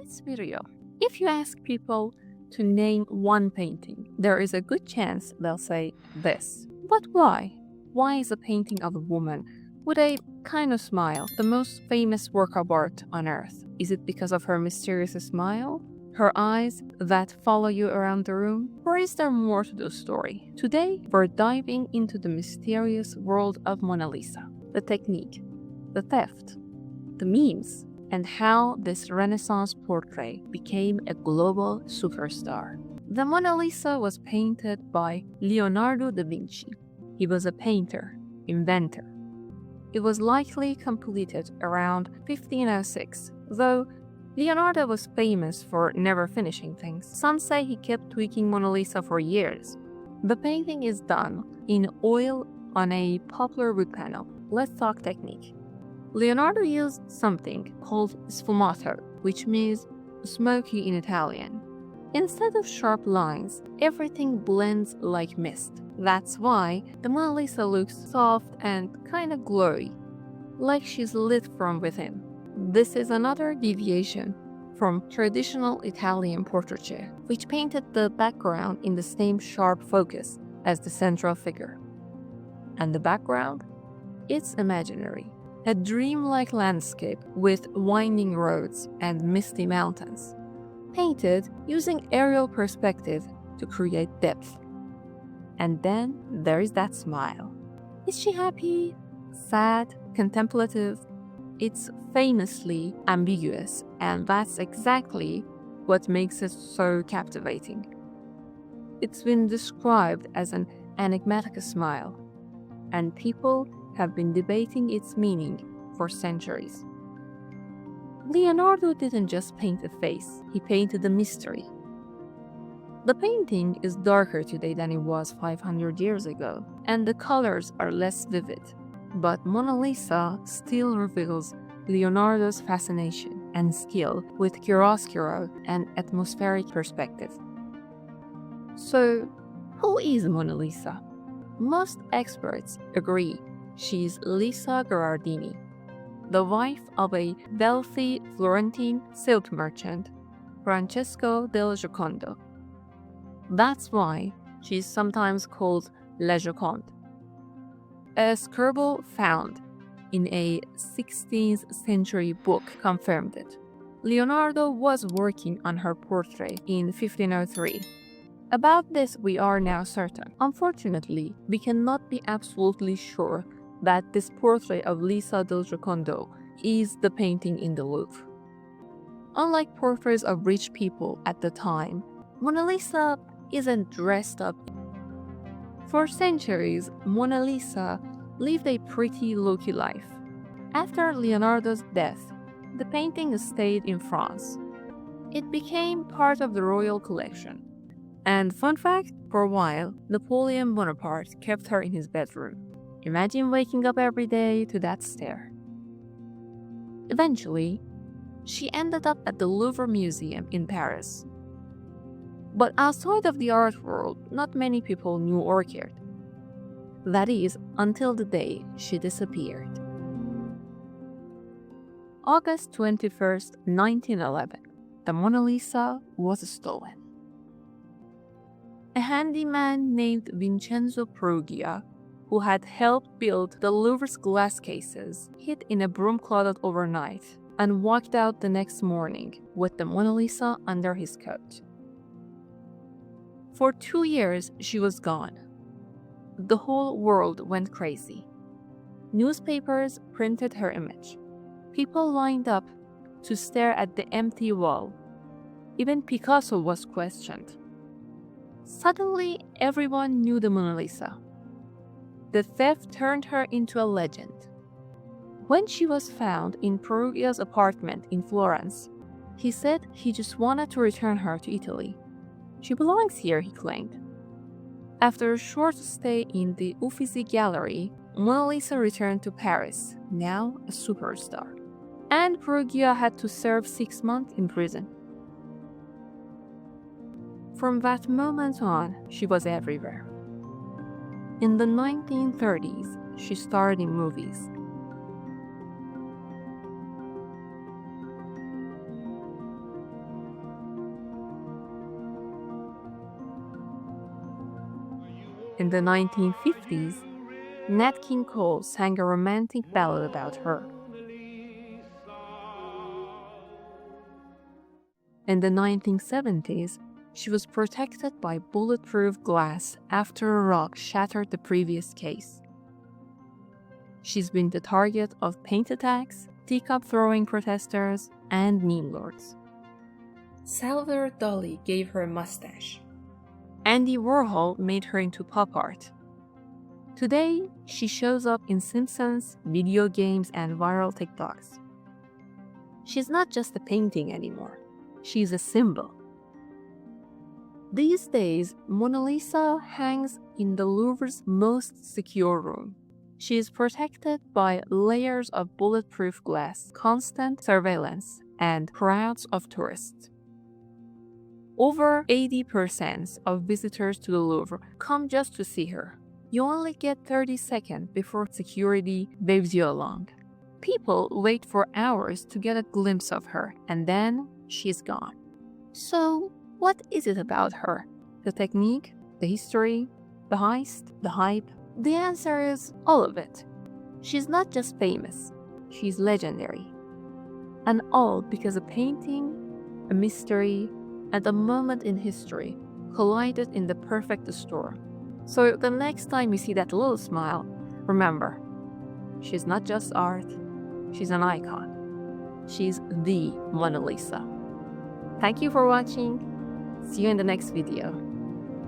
this video. If you ask people to name one painting, there is a good chance they'll say this. But why? Why is a painting of a woman with a kind of smile the most famous work of art on earth? Is it because of her mysterious smile? Her eyes that follow you around the room? Or is there more to the story? Today, we're diving into the mysterious world of Mona Lisa, the technique, the theft, the memes, and how this Renaissance portrait became a global superstar. The Mona Lisa was painted by Leonardo da Vinci. He was a painter, inventor. It was likely completed around 1506, though Leonardo was famous for never finishing things. Some say he kept tweaking Mona Lisa for years. The painting is done in oil on a poplar wood panel. Let's talk technique. Leonardo used something called sfumato, which means smoky in Italian. Instead of sharp lines, everything blends like mist. That's why the Mona Lisa looks soft and kind of glowy, like she's lit from within. This is another deviation from traditional Italian portraiture, which painted the background in the same sharp focus as the central figure. And the background? It's imaginary. A dreamlike landscape with winding roads and misty mountains, painted using aerial perspective to create depth. And then there is that smile. Is she happy, sad, contemplative? It's famously ambiguous, and that's exactly what makes it so captivating. It's been described as an enigmatic smile, and people have been debating its meaning for centuries. Leonardo didn't just paint a face, he painted a mystery. The painting is darker today than it was 500 years ago, and the colors are less vivid. But Mona Lisa still reveals Leonardo's fascination and skill with chiaroscuro and atmospheric perspective. So, who is Mona Lisa? Most experts agree she's Lisa Gherardini, the wife of a wealthy Florentine silk merchant, Francesco del Giocondo. That's why she's sometimes called La Gioconde. A scribble found in a 16th century book confirmed it. Leonardo was working on her portrait in 1503. About this we are now certain. Unfortunately, we cannot be absolutely sure that this portrait of Lisa del Giocondo is the painting in the Louvre. Unlike portraits of rich people at the time, Mona Lisa isn't dressed up. For centuries, Mona Lisa lived a pretty low-key life. After Leonardo's death, the painting stayed in France. It became part of the royal collection. And fun fact, for a while, Napoleon Bonaparte kept her in his bedroom. Imagine waking up every day to that stare. Eventually, she ended up at the Louvre Museum in Paris. But outside of the art world, not many people knew or cared. That is, until the day she disappeared. August 21st, 1911, the Mona Lisa was stolen. A handyman named Vincenzo Perugia, who had helped build the Louvre's glass cases, hid in a broom closet overnight and walked out the next morning with the Mona Lisa under his coat. For 2 years, she was gone. The whole world went crazy. Newspapers printed her image. People lined up to stare at the empty wall. Even Picasso was questioned. Suddenly, everyone knew the Mona Lisa. The theft turned her into a legend. When she was found in Perugia's apartment in Florence, he said he just wanted to return her to Italy. She belongs here, he claimed. After a short stay in the Uffizi Gallery, Mona Lisa returned to Paris, now a superstar. And Perugia had to serve 6 months in prison. From that moment on, she was everywhere. In the 1930s, she starred in movies. In the 1950s, Nat King Cole sang a romantic ballad about her. In the 1970s, she was protected by bulletproof glass after a rock shattered the previous case. She's been the target of paint attacks, teacup-throwing protesters, and meme lords. Salvador Dali gave her a mustache. Andy Warhol made her into pop art. Today, she shows up in Simpsons, video games, and viral TikToks. She's not just a painting anymore. She's a symbol. These days, Mona Lisa hangs in the Louvre's most secure room. She is protected by layers of bulletproof glass, constant surveillance, and crowds of tourists. Over 80% of visitors to the Louvre come just to see her. You only get 30 seconds before security waves you along. People wait for hours to get a glimpse of her, and then she's gone. So, what is it about her? The technique? The history? The heist? The hype? The answer is all of it. She's not just famous, she's legendary. And all because a painting, a mystery, and a moment in history collided in the perfect storm. So the next time you see that little smile, remember, she's not just art, she's an icon. She's the Mona Lisa. Thank you for watching. See you in the next video.